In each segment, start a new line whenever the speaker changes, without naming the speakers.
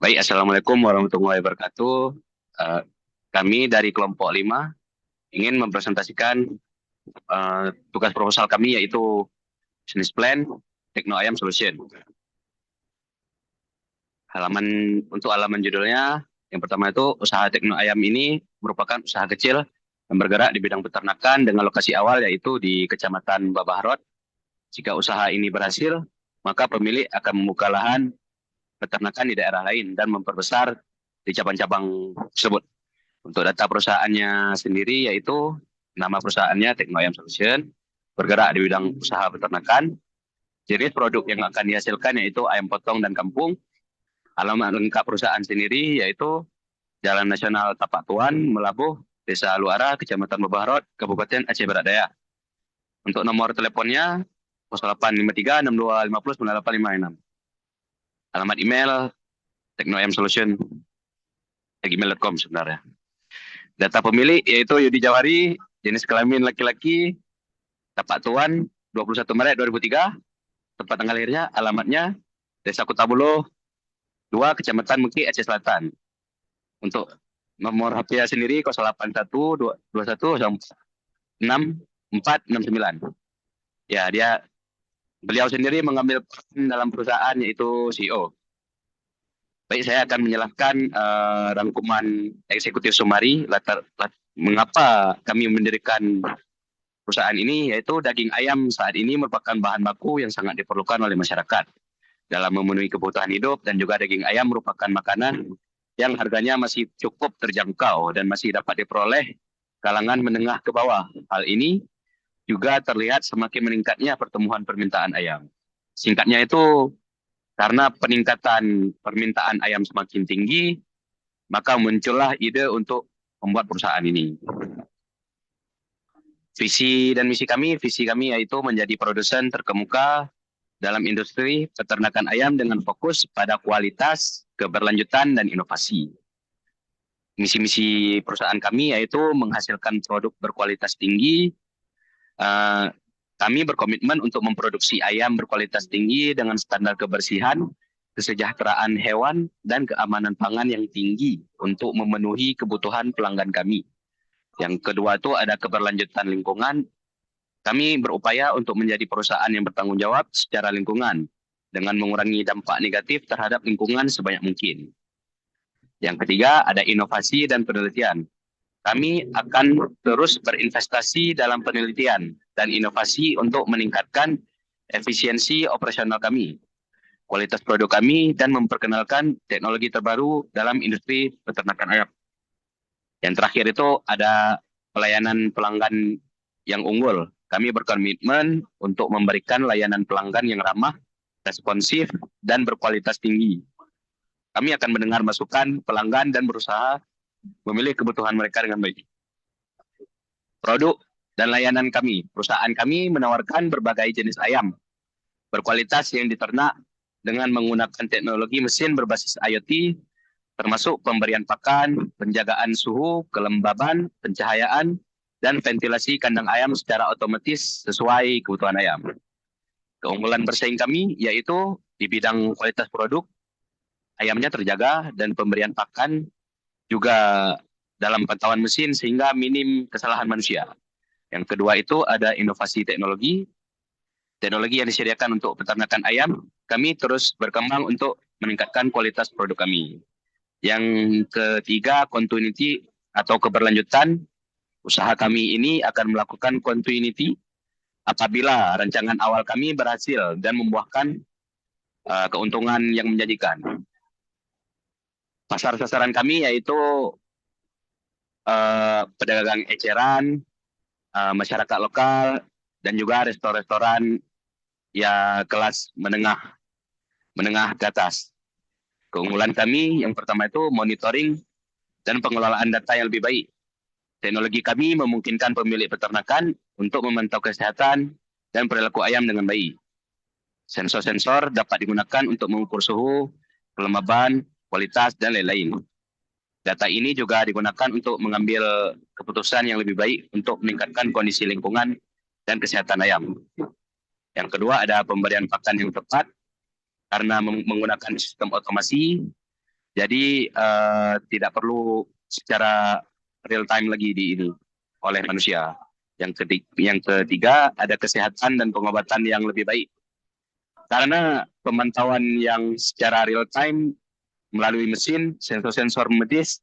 Baik, Assalamualaikum warahmatullahi wabarakatuh. Eh, Kami dari kelompok 5 ingin mempresentasikan tugas proposal kami yaitu Business Plan Tekno Ayam Solution. Halaman judulnya, yang pertama itu usaha Tekno Ayam ini merupakan usaha kecil yang bergerak di bidang peternakan dengan lokasi awal yaitu di Kecamatan Babahrot. Jika usaha ini berhasil, maka pemilik akan membuka lahan peternakan di daerah lain dan memperbesar di cabang-cabang tersebut. Untuk data perusahaannya sendiri yaitu nama perusahaannya Tekno Ayam Solution, bergerak di bidang usaha peternakan. Jenis produk yang akan dihasilkan yaitu ayam potong dan kampung. Alamat lengkap perusahaan sendiri yaitu Jalan Nasional Tapak Tuan, Melabuh, Desa Luara, Kecamatan Babahrot, Kabupaten Aceh Barat Daya. Untuk nomor teleponnya 0853 6250 9856. Alamat email teknoayamsolution@gmail.com sebenarnya. Data pemilik yaitu Yudi Jawari, jenis kelamin laki-laki, Tapak Tuan, 21 Maret 2003, tempat tanggal lahirnya, alamatnya Desa Kutabulo, 2, Kecamatan Meki, Aceh Selatan. Untuk nomor HP sendiri 081 21 6 4 6 9. Ya, beliau sendiri mengambil peran dalam perusahaan yaitu CEO. Baik, saya akan menjelaskan rangkuman eksekutif sumari mengapa kami mendirikan perusahaan ini, yaitu daging ayam saat ini merupakan bahan baku yang sangat diperlukan oleh masyarakat dalam memenuhi kebutuhan hidup, dan juga daging ayam merupakan makanan yang harganya masih cukup terjangkau dan masih dapat diperoleh kalangan menengah ke bawah. Hal ini juga terlihat semakin meningkatnya pertumbuhan permintaan ayam. Singkatnya itu, karena peningkatan permintaan ayam semakin tinggi, maka muncullah ide untuk membuat perusahaan ini. Visi kami yaitu menjadi produsen terkemuka dalam industri peternakan ayam dengan fokus pada kualitas, keberlanjutan, dan inovasi. Misi-misi perusahaan kami yaitu menghasilkan produk berkualitas tinggi. Kami berkomitmen untuk memproduksi ayam berkualitas tinggi dengan standar kebersihan, kesejahteraan hewan, dan keamanan pangan yang tinggi untuk memenuhi kebutuhan pelanggan kami. Yang kedua itu ada keberlanjutan lingkungan. Kami berupaya untuk menjadi perusahaan yang bertanggung jawab secara lingkungan dengan mengurangi dampak negatif terhadap lingkungan sebanyak mungkin. Yang ketiga ada inovasi dan penelitian. Kami akan terus berinvestasi dalam penelitian dan inovasi untuk meningkatkan efisiensi operasional kami, kualitas produk kami, dan memperkenalkan teknologi terbaru dalam industri peternakan ayam. Yang terakhir itu ada pelayanan pelanggan yang unggul. Kami berkomitmen untuk memberikan layanan pelanggan yang ramah, responsif, dan berkualitas tinggi. Kami akan mendengar masukan pelanggan dan berusaha memilih kebutuhan mereka dengan baik. Produk dan layanan kami. Perusahaan kami menawarkan berbagai jenis ayam berkualitas yang diternak dengan menggunakan teknologi mesin berbasis IoT, termasuk pemberian pakan, penjagaan suhu, kelembaban, pencahayaan, dan ventilasi kandang ayam secara otomatis sesuai kebutuhan ayam. Keunggulan bersaing kami yaitu di bidang kualitas produk, ayamnya terjaga, dan pemberian pakan juga dalam pantauan mesin sehingga minim kesalahan manusia. Yang kedua itu ada inovasi teknologi. Teknologi yang disediakan untuk peternakan ayam, kami terus berkembang untuk meningkatkan kualitas produk kami. Yang ketiga, continuity atau keberlanjutan. Usaha kami ini akan melakukan continuity apabila rancangan awal kami berhasil dan membuahkan keuntungan yang menjanjikan. Pasar sasaran kami yaitu pedagang eceran, masyarakat lokal, dan juga restoran-restoran ya kelas menengah ke atas. Keunggulan kami yang pertama itu monitoring dan pengelolaan data yang lebih baik. Teknologi kami memungkinkan pemilik peternakan untuk memantau kesehatan dan perilaku ayam dengan baik. Sensor-sensor dapat digunakan untuk mengukur suhu, kelembaban, kualitas, dan lain-lain. Data ini juga digunakan untuk mengambil keputusan yang lebih baik untuk meningkatkan kondisi lingkungan dan kesehatan ayam. Yang kedua ada pemberian pakan yang tepat karena menggunakan sistem otomasi. Jadi tidak perlu secara real time lagi di ini oleh manusia. Yang ketiga ada kesehatan dan pengobatan yang lebih baik. Karena pemantauan yang secara real time melalui mesin, sensor-sensor medis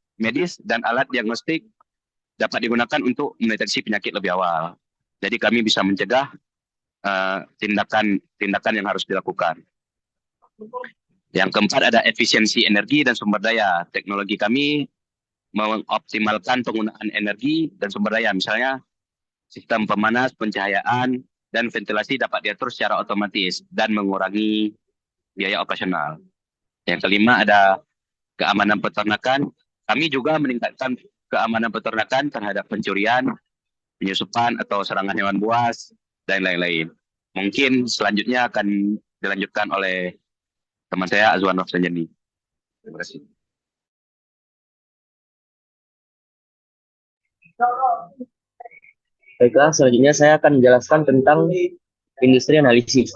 dan alat diagnostik dapat digunakan untuk mendeteksi penyakit lebih awal. Jadi kami bisa mencegah tindakan yang harus dilakukan. Yang keempat ada efisiensi energi dan sumber daya. Teknologi kami mengoptimalkan penggunaan energi dan sumber daya. Misalnya sistem pemanas, pencahayaan, dan ventilasi dapat diatur secara otomatis dan mengurangi biaya operasional. Yang kelima ada keamanan peternakan. Kami juga meningkatkan keamanan peternakan terhadap pencurian, penyusupan atau serangan hewan buas, dan lain-lain. Mungkin selanjutnya akan dilanjutkan oleh teman saya Azwan Rafsanjani. Terima kasih.
Baiklah, selanjutnya saya akan menjelaskan tentang industri analisis.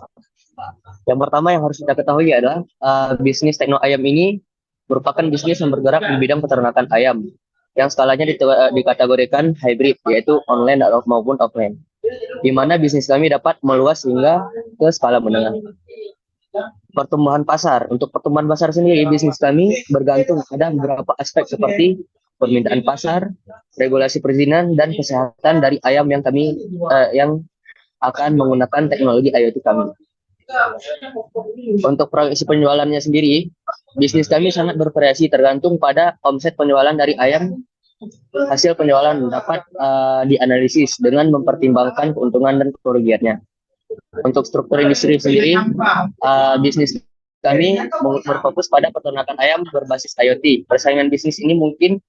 Yang pertama yang harus kita ketahui adalah bisnis tekno ayam ini merupakan bisnis yang bergerak di bidang peternakan ayam yang skalanya dikategorikan hybrid, yaitu online maupun offline, di mana bisnis kami dapat meluas hingga ke skala menengah. Pertumbuhan pasar. Untuk pertumbuhan pasar sendiri, bisnis kami bergantung pada beberapa aspek seperti permintaan pasar, regulasi perizinan, dan kesehatan dari ayam yang akan menggunakan teknologi IoT kami. Untuk proyeksi penjualannya sendiri, bisnis kami sangat bervariasi tergantung pada omset penjualan dari ayam. Hasil penjualan dapat dianalisis dengan mempertimbangkan keuntungan dan kerugiannya. Untuk struktur industri sendiri, bisnis kami berfokus pada peternakan ayam berbasis IoT. Persaingan bisnis ini mungkin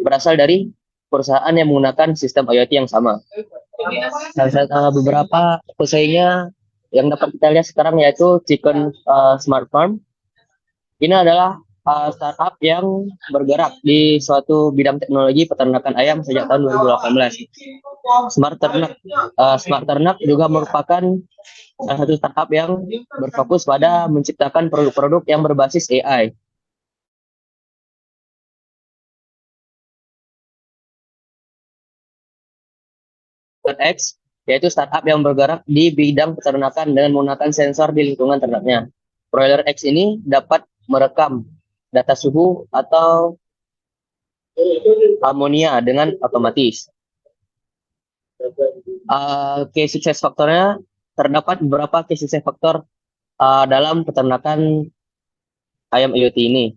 berasal dari perusahaan yang menggunakan sistem IoT yang sama. Beberapa pesaingnya yang dapat kita lihat sekarang yaitu Chicken Smart Farm. Ini adalah startup yang bergerak di suatu bidang teknologi peternakan ayam sejak tahun 2018. Smart Ternak juga merupakan salah satu startup yang berfokus pada menciptakan produk-produk yang berbasis AI. X yaitu startup yang bergerak di bidang peternakan dengan menggunakan sensor di lingkungan ternaknya. Broiler X ini dapat merekam data suhu atau amonia dengan otomatis. Key success faktornya terdapat beberapa key success faktor dalam peternakan ayam IoT ini,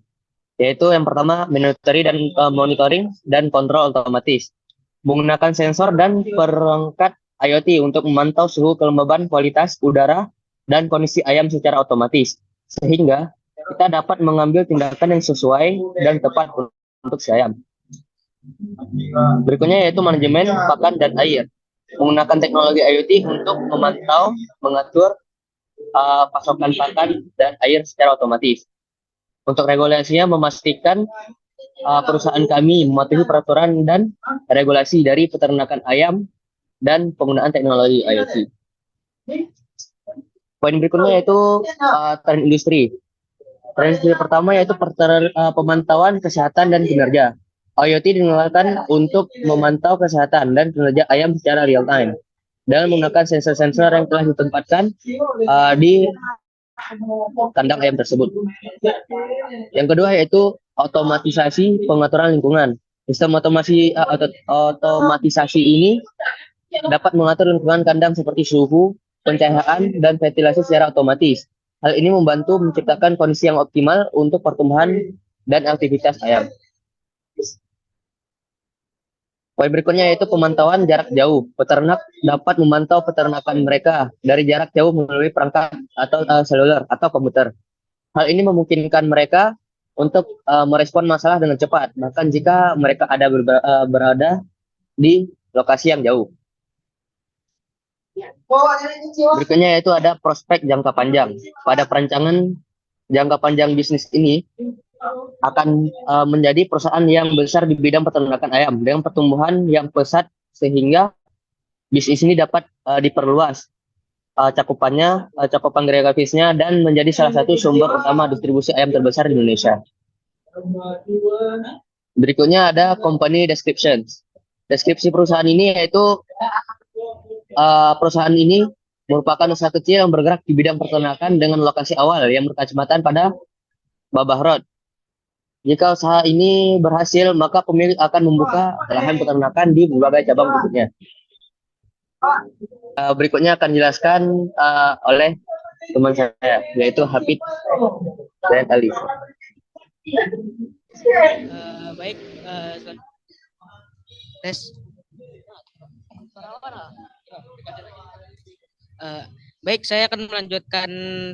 yaitu yang pertama monitoring dan kontrol otomatis, menggunakan sensor dan perangkat IoT untuk memantau suhu, kelembaban, kualitas udara, dan kondisi ayam secara otomatis, sehingga kita dapat mengambil tindakan yang sesuai dan tepat untuk si ayam. Berikutnya yaitu manajemen pakan dan air, menggunakan teknologi IoT untuk memantau, mengatur pasokan pakan dan air secara otomatis. Untuk regulasinya memastikan perusahaan kami mematuhi peraturan dan regulasi dari peternakan ayam dan penggunaan teknologi IoT. Poin berikutnya yaitu tren industri. Tren industri pertama yaitu pemantauan kesehatan dan kinerja. IoT digunakan untuk memantau kesehatan dan kinerja ayam secara real time dan menggunakan sensor-sensor yang telah ditempatkan di kandang ayam tersebut. Yang kedua yaitu otomatisasi pengaturan lingkungan. Sistem otomatisasi ini dapat mengatur lingkungan kandang seperti suhu, pencahayaan, dan ventilasi secara otomatis. Hal ini membantu menciptakan kondisi yang optimal untuk pertumbuhan dan aktivitas ayam. Poin berikutnya yaitu pemantauan jarak jauh. Peternak dapat memantau peternakan mereka dari jarak jauh melalui perangkat atau seluler atau komputer. Hal ini memungkinkan mereka untuk merespon masalah dengan cepat, bahkan jika mereka berada di lokasi yang jauh. Berikutnya yaitu ada prospek jangka panjang. Pada perancangan jangka panjang bisnis ini akan menjadi perusahaan yang besar di bidang peternakan ayam dengan pertumbuhan yang pesat, sehingga bisnis ini dapat diperluas cakupan geografisnya dan menjadi salah satu sumber utama distribusi ayam terbesar di Indonesia. Berikutnya ada company description. Deskripsi perusahaan ini yaitu perusahaan ini merupakan usaha kecil yang bergerak di bidang peternakan dengan lokasi awal yang berkecamatan pada Babah Road. Jika usaha ini berhasil, maka pemilik akan membuka lahan peternakan di berbagai cabang berikutnya. Berikutnya akan dijelaskan oleh teman saya, yaitu Hafid dan Ali.
Baik, tes. Baik, saya akan melanjutkan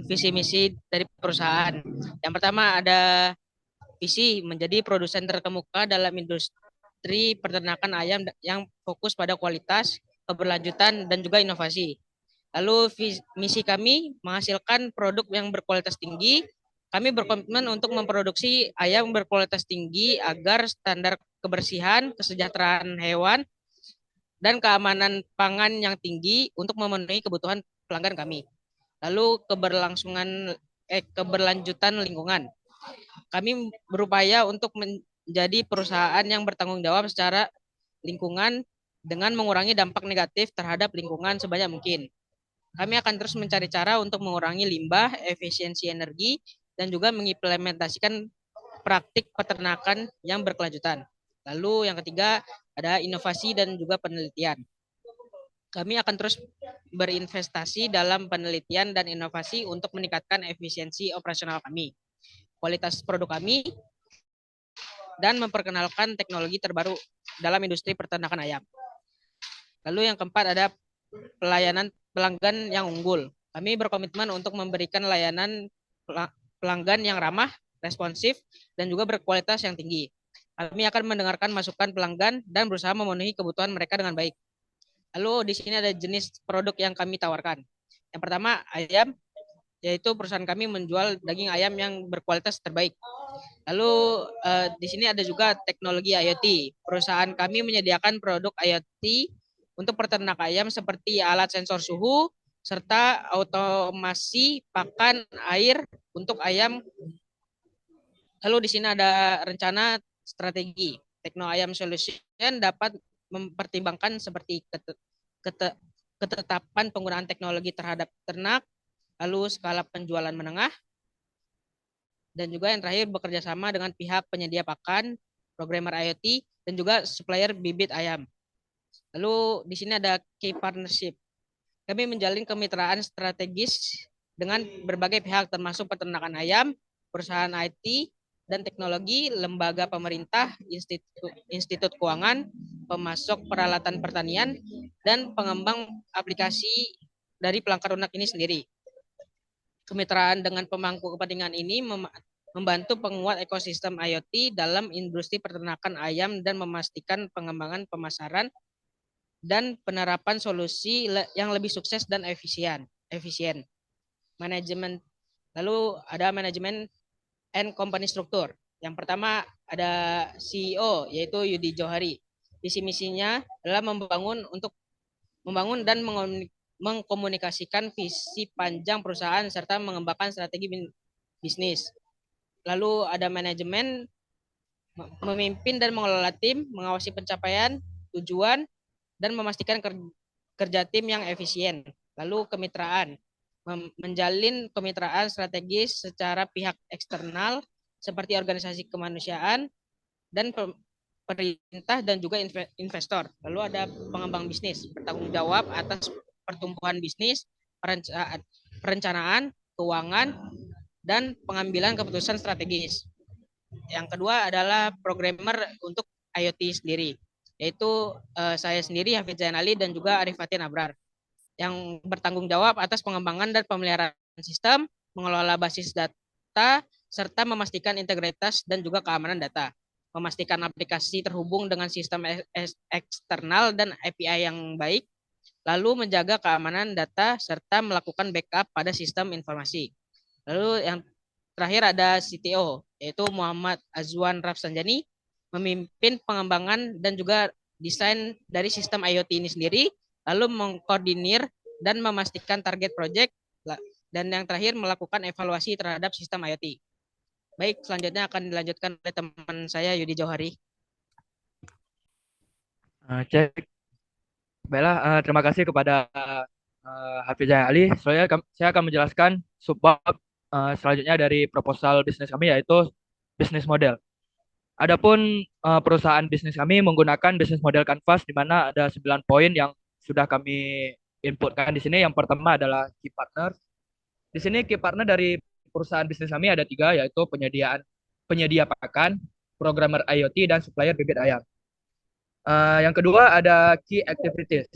visi misi dari perusahaan. Yang pertama ada visi menjadi produsen terkemuka dalam industri peternakan ayam yang fokus pada kualitas, keberlanjutan, dan juga inovasi. Lalu misi kami menghasilkan produk yang berkualitas tinggi. Kami berkomitmen untuk memproduksi ayam berkualitas tinggi agar standar kebersihan, kesejahteraan hewan, dan keamanan pangan yang tinggi untuk memenuhi kebutuhan pelanggan kami. Lalu keberlanjutan lingkungan. Kami berupaya untuk menjadi perusahaan yang bertanggung jawab secara lingkungan dengan mengurangi dampak negatif terhadap lingkungan sebanyak mungkin. Kami akan terus mencari cara untuk mengurangi limbah, efisiensi energi, dan juga mengimplementasikan praktik peternakan yang berkelanjutan. Lalu yang ketiga ada inovasi dan juga penelitian. Kami akan terus berinvestasi dalam penelitian dan inovasi untuk meningkatkan efisiensi operasional kami, kualitas produk kami, dan memperkenalkan teknologi terbaru dalam industri peternakan ayam. Lalu yang keempat ada pelayanan pelanggan yang unggul. Kami berkomitmen untuk memberikan layanan pelanggan yang ramah, responsif, dan juga berkualitas yang tinggi. Kami akan mendengarkan masukan pelanggan dan berusaha memenuhi kebutuhan mereka dengan baik. Lalu di sini ada jenis produk yang kami tawarkan. Yang pertama ayam, yaitu perusahaan kami menjual daging ayam yang berkualitas terbaik. Lalu di sini ada juga teknologi IoT. Perusahaan kami menyediakan produk IoT untuk peternak ayam seperti alat sensor suhu serta otomasi pakan air untuk ayam. Lalu di sini ada rencana strategi. Tekno Ayam Solution dapat mempertimbangkan seperti ketetapan penggunaan teknologi terhadap ternak, lalu skala penjualan menengah, dan juga yang terakhir bekerja sama dengan pihak penyedia pakan, programmer IoT, dan juga supplier bibit ayam. Lalu di sini ada key partnership. Kami menjalin kemitraan strategis dengan berbagai pihak termasuk peternakan ayam, perusahaan IT dan teknologi, lembaga pemerintah, institut keuangan, pemasok peralatan pertanian, dan pengembang aplikasi dari pelangkar lunak ini sendiri. Kemitraan dengan pemangku kepentingan ini membantu penguat ekosistem IoT dalam industri peternakan ayam dan memastikan pengembangan pemasaran dan penerapan solusi yang lebih sukses dan efisien. Manajemen. Lalu ada manajemen and company struktur. Yang pertama ada CEO yaitu Yudi Johari. Visi misinya adalah membangun dan mengkomunikasikan visi panjang perusahaan serta mengembangkan strategi bisnis. Lalu ada manajemen, memimpin dan mengelola tim, mengawasi pencapaian, tujuan, dan memastikan kerja tim yang efisien. Lalu kemitraan, menjalin kemitraan strategis secara pihak eksternal seperti organisasi kemanusiaan dan pemerintah dan juga investor. Lalu ada pengembang bisnis, bertanggung jawab atas pertumbuhan bisnis, perencanaan, keuangan, dan pengambilan keputusan strategis. Yang kedua adalah programmer untuk IoT sendiri, yaitu saya sendiri Hafid Zainali dan juga Arif Fatin Abrar, yang bertanggung jawab atas pengembangan dan pemeliharaan sistem, mengelola basis data, serta memastikan integritas dan juga keamanan data, memastikan aplikasi terhubung dengan sistem eksternal dan API yang baik, lalu menjaga keamanan data, serta melakukan backup pada sistem informasi. Lalu yang terakhir ada CTO, yaitu Muhammad Azwan Rafsanjani, memimpin pengembangan dan juga desain dari sistem IoT ini sendiri, lalu mengkoordinir dan memastikan target project, dan yang terakhir melakukan evaluasi terhadap sistem IoT. Baik, selanjutnya akan dilanjutkan oleh teman saya Yudi Johari.
Cek. Baiklah, terima kasih kepada Hafiz Jaya Ali. Saya akan menjelaskan subbab selanjutnya dari proposal bisnis kami, yaitu bisnis model. Adapun perusahaan bisnis kami menggunakan bisnis model Canvas, di mana ada 9 poin yang sudah kami inputkan di sini. Yang pertama adalah key partner. Di sini key partner dari perusahaan bisnis kami ada 3, yaitu penyedia pakan, programmer IoT, dan supplier bibit ayam. Yang kedua ada key activities.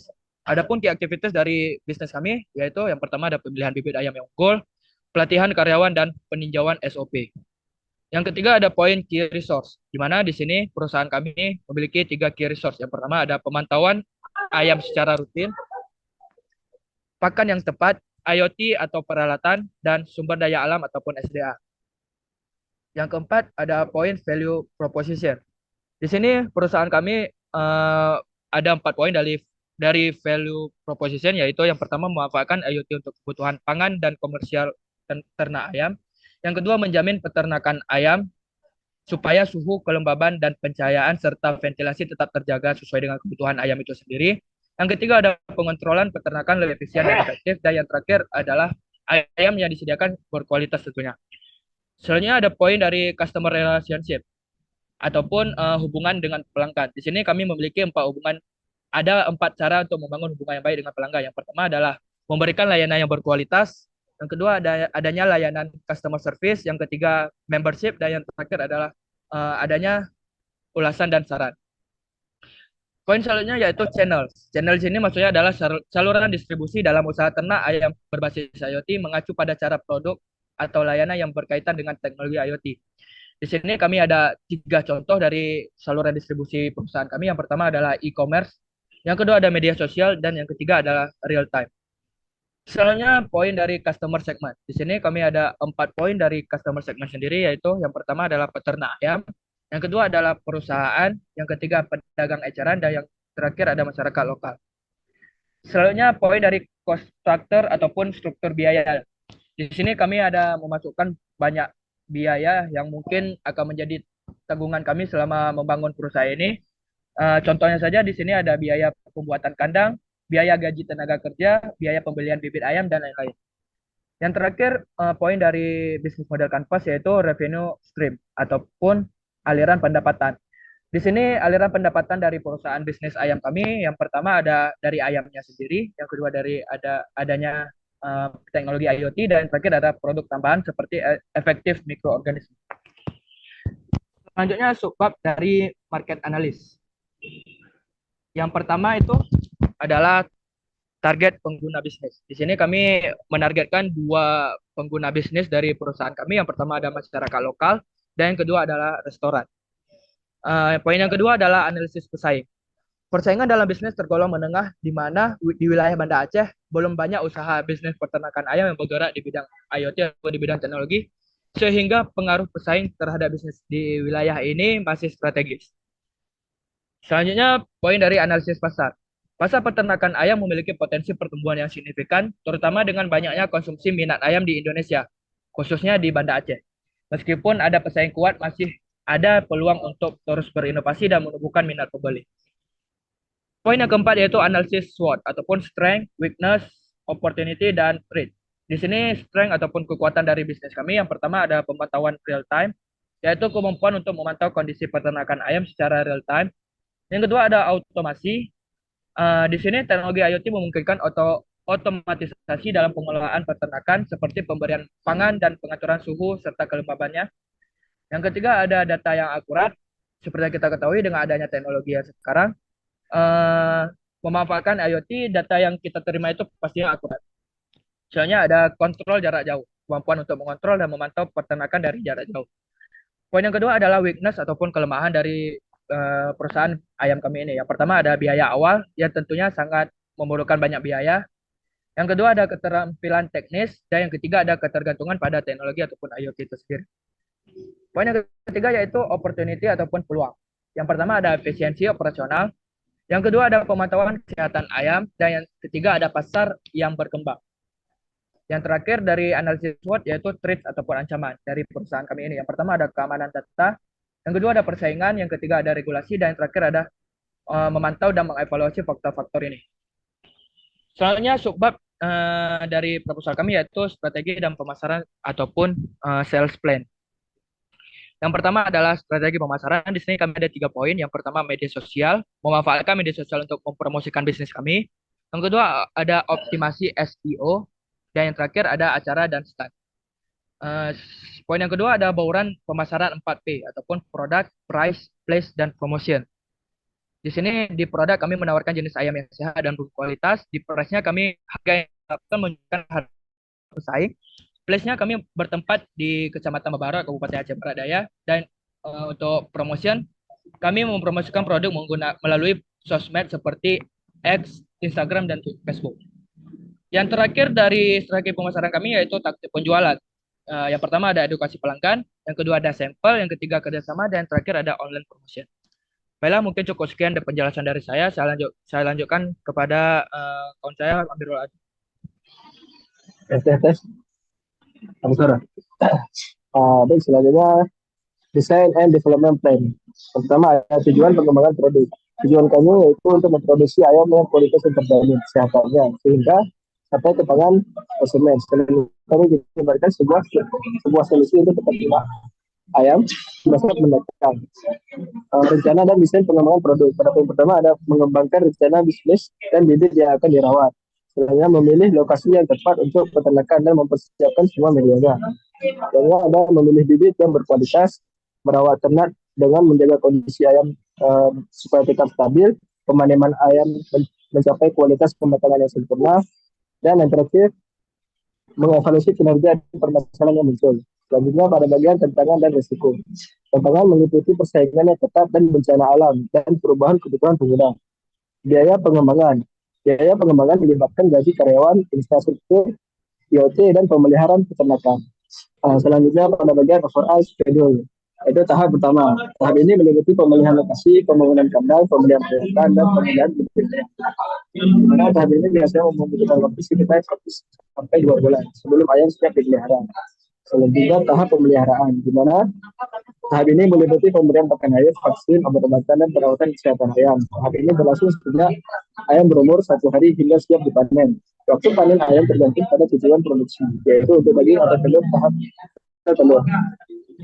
Adapun key activities dari bisnis kami, yaitu yang pertama ada pemilihan bibit ayam yang unggul, pelatihan karyawan, dan peninjauan SOP. Yang ketiga ada poin key resource, di mana di sini perusahaan kami memiliki 3 key resource. Yang pertama ada pemantauan ayam secara rutin, pakan yang tepat, IoT atau peralatan, dan sumber daya alam ataupun SDA. Yang keempat ada poin value proposition. Di sini perusahaan kami ada 4 poin dari value proposition, yaitu yang pertama memanfaatkan IoT untuk kebutuhan pangan dan komersial ternak ayam. Yang kedua menjamin peternakan ayam supaya suhu, kelembaban, dan pencahayaan serta ventilasi tetap terjaga sesuai dengan kebutuhan ayam itu sendiri. Yang ketiga ada pengontrolan peternakan lebih efisien dan efektif. Dan yang terakhir adalah ayam yang disediakan berkualitas tentunya. Selanjutnya ada poin dari customer relationship ataupun hubungan dengan pelanggan. Di sini kami memiliki 4 cara untuk membangun hubungan yang baik dengan pelanggan. Yang pertama adalah memberikan layanan yang berkualitas. Yang kedua adanya layanan customer service. Yang ketiga membership. Dan yang terakhir adalah adanya ulasan dan saran. Poin selanjutnya yaitu channel. Channel di sini maksudnya adalah saluran distribusi dalam usaha ternak ayam berbasis IoT mengacu pada cara produk atau layanan yang berkaitan dengan teknologi IoT. Di sini kami ada 3 contoh dari saluran distribusi perusahaan kami. Yang pertama adalah e-commerce, yang kedua ada media sosial, dan yang ketiga adalah real time. Selanjutnya poin dari customer segment. Di sini kami ada 4 poin dari customer segment sendiri, yaitu yang pertama adalah peternak ayam, yang kedua adalah perusahaan, yang ketiga pedagang eceran, dan yang terakhir ada masyarakat lokal. Selanjutnya poin dari cost structure ataupun struktur biaya. Di sini kami ada memasukkan banyak biaya yang mungkin akan menjadi tanggungan kami selama membangun perusahaan ini. Contohnya saja di sini ada biaya pembuatan kandang, biaya gaji tenaga kerja, biaya pembelian bibit ayam, dan lain-lain. Yang terakhir, poin dari bisnis model Canvas yaitu revenue stream ataupun aliran pendapatan. Di sini aliran pendapatan dari perusahaan bisnis ayam kami, yang pertama ada dari ayamnya sendiri, yang kedua dari adanya teknologi IoT, dan yang terakhir ada produk tambahan seperti efektif mikroorganisme. Selanjutnya subbab dari market analysis. Yang pertama itu adalah target pengguna bisnis. Di sini kami menargetkan 2 pengguna bisnis dari perusahaan kami. Yang pertama ada masyarakat lokal, dan yang kedua adalah restoran. Poin yang kedua adalah analisis pesaing. Persaingan dalam bisnis tergolong menengah, di mana di wilayah Banda Aceh belum banyak usaha bisnis peternakan ayam yang bergerak di bidang IoT atau di bidang teknologi, sehingga pengaruh pesaing terhadap bisnis di wilayah ini masih strategis. Selanjutnya, poin dari analisis pasar. Pasar peternakan ayam memiliki potensi pertumbuhan yang signifikan, terutama dengan banyaknya konsumsi minat ayam di Indonesia, khususnya di Banda Aceh. Meskipun ada pesaing kuat, masih ada peluang untuk terus berinovasi dan menumbuhkan minat pembeli. Poin yang keempat yaitu analisis SWOT ataupun strength, weakness, opportunity, dan threat. Di sini strength ataupun kekuatan dari bisnis kami yang pertama ada pemantauan real time, yaitu kemampuan untuk memantau kondisi peternakan ayam secara real time. Yang kedua ada otomasi. Di sini teknologi IoT memungkinkan otomatisasi dalam pengelolaan peternakan seperti pemberian pangan dan pengaturan suhu serta kelembabannya. Yang ketiga ada data yang akurat. Seperti yang kita ketahui dengan adanya teknologi yang sekarang, memanfaatkan IoT, data yang kita terima itu pastinya akurat. Misalnya ada kontrol jarak jauh, kemampuan untuk mengontrol dan memantau peternakan dari jarak jauh. Poin yang kedua adalah weakness ataupun kelemahan dari perusahaan ayam kami ini. Yang pertama ada biaya awal yang tentunya sangat memerlukan banyak biaya. Yang kedua ada keterampilan teknis, dan yang ketiga ada ketergantungan pada teknologi ataupun IoT itu sendiri. Poin yang ketiga yaitu opportunity ataupun peluang. Yang pertama ada efisiensi operasional, yang kedua ada pemantauan kesehatan ayam, dan yang ketiga ada pasar yang berkembang. Yang terakhir dari analisis SWOT yaitu threat ataupun ancaman dari perusahaan kami ini. Yang pertama ada keamanan data, yang kedua ada persaingan, yang ketiga ada regulasi, dan yang terakhir ada memantau dan mengevaluasi faktor-faktor ini. Selanjutnya subbab dari proposal kami yaitu strategi dan pemasaran ataupun sales plan. Yang pertama adalah strategi pemasaran. Di sini kami ada 3 poin. Yang pertama media sosial, memanfaatkan media sosial untuk mempromosikan bisnis kami. Yang kedua ada optimasi SEO, dan yang terakhir ada acara dan stand. Poin yang kedua ada bauran pemasaran 4P ataupun product, price, place, dan promotion. Di sini di produk kami menawarkan jenis ayam yang sehat dan berkualitas. Di price-nya kami harga yang akan menunjukkan harga bersaing. Place-nya kami bertempat di Kecamatan Mabara, Kabupaten Aceh Barat Daya. Dan untuk promotion, kami mempromosikan produk melalui sosmed seperti X, Instagram, dan Facebook. Yang terakhir dari strategi pemasaran kami yaitu taktik penjualan. Yang pertama ada edukasi pelanggan, yang kedua ada sampel, yang ketiga kerjasama, dan yang terakhir ada online promotion. Baiklah, mungkin cukup sekian dari penjelasan dari saya. Saya lanjutkan kepada kawan saya, Amirul Adi.
Tes. Suara. Baik, selanjutnya design and development plan. Pertama ada tujuan pengembangan produk. Tujuan kami yaitu untuk memproduksi ayam yang kualitas yang terjamin kesehatannya sehingga sampai ke tangan konsumen. Kami memberikan sebuah solusi untuk peternak ayam masa mendatang. Rencana dan desain pengembangan produk. Pada poin pertama ada mengembangkan rencana bisnis dan bibit yang akan dirawat. Selanjutnya memilih lokasi yang tepat untuk peternakan dan mempersiapkan semua medianya. Selanjutnya ada memilih bibit yang berkualitas, merawat ternak dengan menjaga kondisi ayam supaya tetap stabil, pemaneman ayam mencapai kualitas pematangan yang sempurna, dan yang terakhir mengevaluasi kinerja permasalahan yang muncul. Selanjutnya pada bagian tantangan dan risiko. Tantangan meliputi persaingan yang ketat dan bencana alam dan perubahan kebutuhan pengguna. Biaya pengembangan. Biaya pengembangan melibatkan gaji karyawan, infrastruktur, IoT, dan pemeliharaan peternakan. Selanjutnya pada bagian overall schedule. Itu tahap pertama. Tahap ini meliputi pemilihan lokasi, pembangunan kandang, pembelian peralatan, dan pemilihan bibit. Dimana tahap ini biasanya membutuhkan waktu sekitar 1 sampai 2 bulan sebelum ayam siap dipelihara. Selanjutnya tahap pemeliharaan, di mana tahap ini meliputi pemberian pakan ayam, vaksin, obat-obatan, dan perawatan kesehatan ayam. Tahap ini berlangsung sejak ayam berumur 1 hari hingga siap dipanen. Waktu panen ayam tergantung pada tujuan produksi, yaitu untuk daging atau telur tahap telur.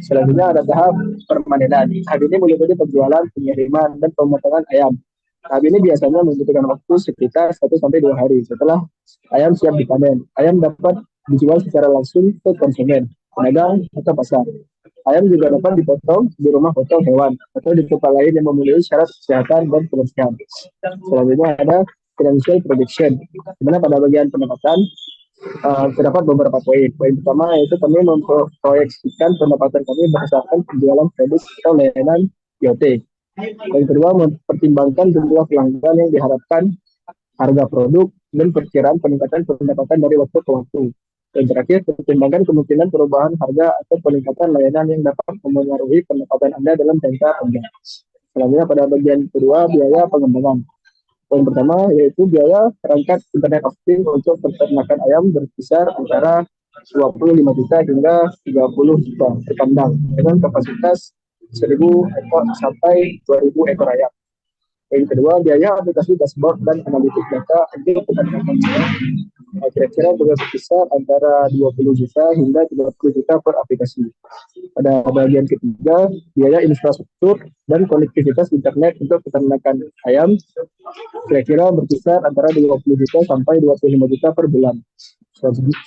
Selanjutnya ada tahap permanenan. Tahap ini meliputi penjualan, pengiriman, dan pemotongan ayam. Tahap ini biasanya membutuhkan waktu sekitar 1 sampai 2 hari setelah ayam siap dipanen. Ayam dapat dijual secara langsung ke konsumen, pedagang, atau pasar. Ayam juga dapat dipotong di rumah potong hewan atau di tempat lain yang memenuhi syarat kesehatan dan kebersihan. Selanjutnya ada financial projection, di mana pada bagian pendapatan terdapat beberapa poin. Poin pertama yaitu kami memproyeksikan pendapatan kami berdasarkan penjualan kredit atau layanan IoT. Poin kedua mempertimbangkan jumlah pelanggan yang diharapkan, harga produk, dan perkiraan peningkatan pendapatan dari waktu ke waktu. Dan terakhir, pertimbangkan kemungkinan perubahan harga atau peningkatan layanan yang dapat memengaruhi pendapatan Anda dalam jangka panjang. Selanjutnya pada bagian kedua, biaya pengembangan. Poin pertama yaitu biaya perangkat internet of things untuk peternakan ayam berkisar antara 25 juta hingga 30 juta per kandang dengan kapasitas 1.000 ekor sampai 2.000 ekor ayam. Yang kedua, biaya aplikasi dashboard dan analitik data untuk peternakan ayam kira-kira juga berkisar antara 20 juta hingga 30 juta per aplikasi. Pada bagian ketiga, biaya infrastruktur dan konektivitas internet untuk peternakan ayam kira-kira berkisar antara 20 juta sampai 25 juta per bulan.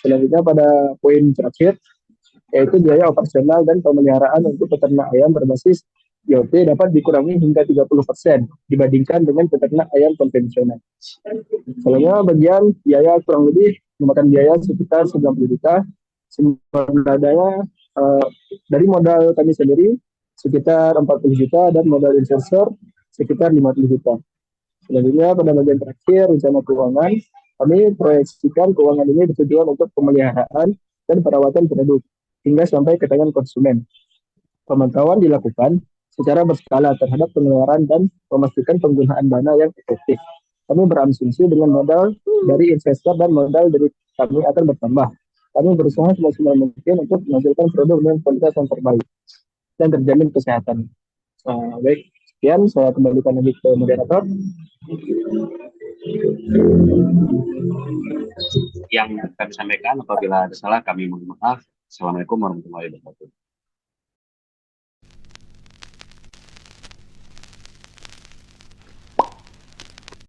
Selanjutnya pada poin terakhir, yaitu biaya operasional dan pemeliharaan untuk peternak ayam berbasis IoT dapat dikurangi hingga 30% dibandingkan dengan peternak ayam konvensional. Selanjutnya bagian biaya kurang lebih memakan biaya sekitar 90 juta. Sumber daya dari modal kami sendiri sekitar 40 juta dan modal investor sekitar 50 juta. Selanjutnya pada bagian terakhir rencana keuangan, kami proyeksikan keuangan ini bertujuan untuk pemeliharaan dan perawatan produk hingga sampai ke tangan konsumen. Pemantauan dilakukan secara berskala terhadap pengeluaran dan memastikan penggunaan dana yang efektif. Kami berasumsi dengan modal dari investor dan modal dari kami akan bertambah kami berusaha semaksimal mungkin untuk menghasilkan produk dengan kualitas yang terbaik dan terjamin kesehatan. Baik, sekian saya kembalikan lagi ke moderator.
Yang kami sampaikan, apabila ada salah kami mohon maaf. Assalamualaikum warahmatullahi wabarakatuh.